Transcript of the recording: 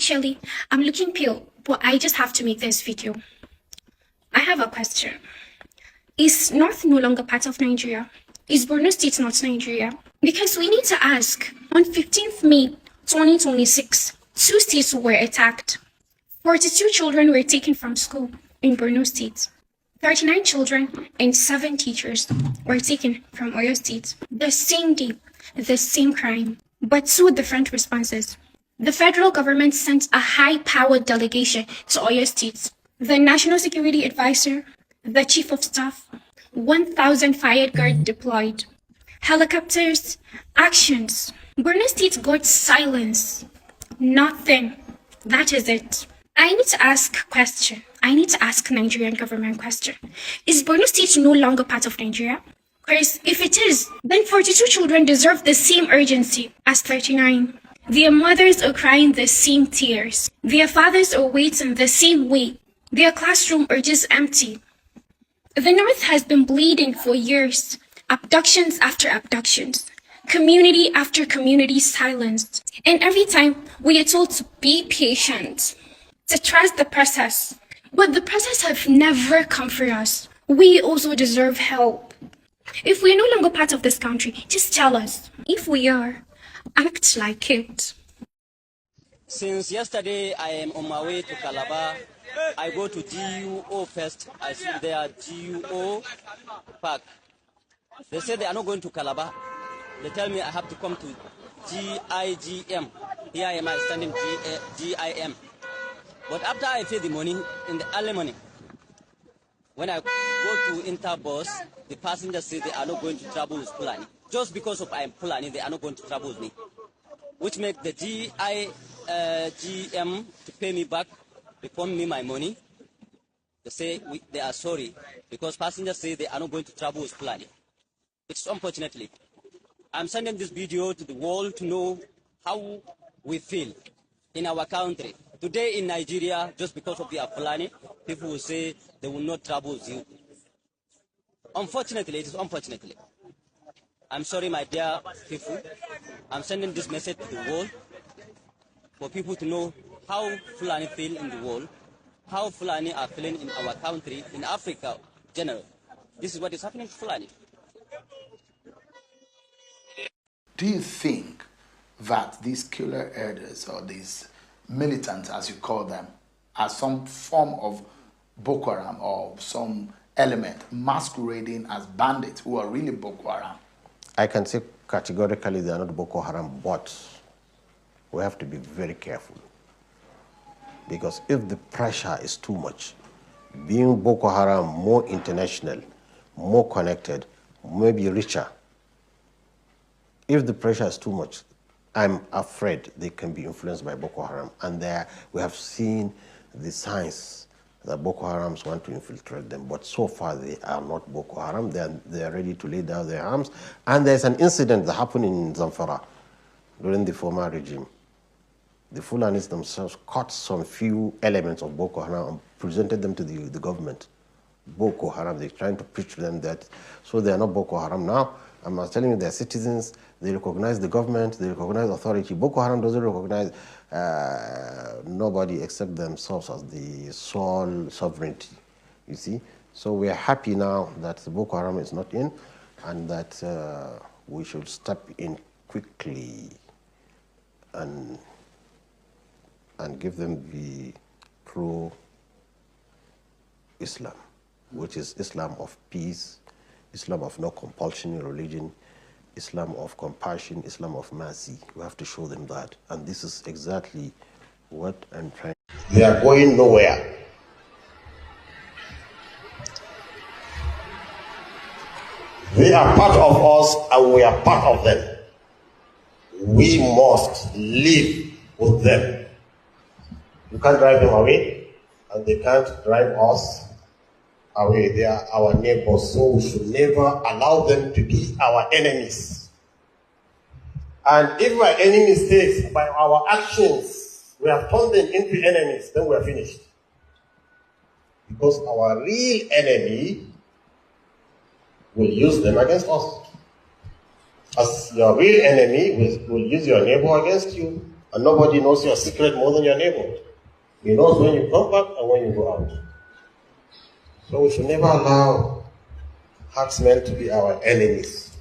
Shelly, I'm looking pale, but I just have to make this video. I have a question. Is North no longer part of Nigeria? Is Borno State not Nigeria? Because we need to ask. On 15th May 2026, 2 states were attacked. 42 children were taken from school in Borno State. 39 children and 7 teachers were taken from Oyo State. The same day, the same crime, but 2 different responses. The federal government sent a high-powered delegation to Oyo State. The National Security Advisor, the Chief of Staff, 1,000 fire guards deployed. Helicopters, actions. Borno State got silence. Nothing. That is it. I need to ask question. I need to ask Nigerian government question. Is Borno State no longer part of Nigeria? Because if it is, then 42 children deserve the same urgency as 39. Their mothers are crying the same tears. Their fathers are waiting the same way. Their classroom are just empty. The North has been bleeding for years. Abductions after abductions. Community after community silenced. And every time we are told to be patient, to trust the process. But the process have never come for us. We also deserve help. If we are no longer part of this country, just tell us. If we are, act like it. Since yesterday, I am on my way to Calabar. I go to GUO first. I see there GUO Park. They say they are not going to Calabar. They tell me I have to come to GIGM. Here I am standing GIM. But after I pay the money in the early morning, when I go to Interbus, the passengers say they are not going to travel with Fulani. Just because of I am Fulani, they are not going to travel with me. Which makes the GIGM to pay me back, refund me my money. They say they are sorry because passengers say they are not going to travel with Fulani. It's unfortunately. I'm sending this video to the world to know how we feel in our country. Today in Nigeria, just because of the Fulani, people will say they will not travel with you. Unfortunately, it is unfortunately. I'm sorry, my dear people. I'm sending this message to the world for people to know how Fulani feel in the world, how Fulani are feeling in our country, in Africa in general. This is what is happening to Fulani. Do you think that these killer herders or these militants, as you call them, are some form of Boko Haram or some element masquerading as bandits who are really Boko Haram? I can say categorically they are not Boko Haram, but we have to be very careful. Because if the pressure is too much, being Boko Haram more international, more connected, maybe richer, if the pressure is too much, I'm afraid they can be influenced by Boko Haram. And there we have seen the signs that Boko Harams want to infiltrate them. But so far they are not Boko Haram. They are ready to lay down their arms. And there's an incident that happened in Zamfara during the former regime. The Fulanis themselves caught some few elements of Boko Haram and presented them to the government. Boko Haram, they're trying to preach to them that, so they are not Boko Haram now. I'm not telling you they're citizens, they recognize the government, they recognize authority. Boko Haram doesn't recognize nobody except themselves as the sole sovereignty, you see. So we are happy now that Boko Haram is not in and that we should step in quickly and give them the true Islam, which is Islam of peace, Islam of no compulsion in religion, Islam of compassion, Islam of mercy. We have to show them that. And this is exactly what I'm trying. They are going nowhere. They are part of us and we are part of them. We must live with them. You can't drive them away and they can't drive us away. They are our neighbors, so we should never allow them to be our enemies. And if our enemy states by our actions we have turned them into enemies, then we are finished. Because our real enemy will use them against us. As your real enemy will use your neighbor against you. And nobody knows your secret more than your neighbor. He knows when you come back and when you go out. So we should never allow herdsmen to be our enemies.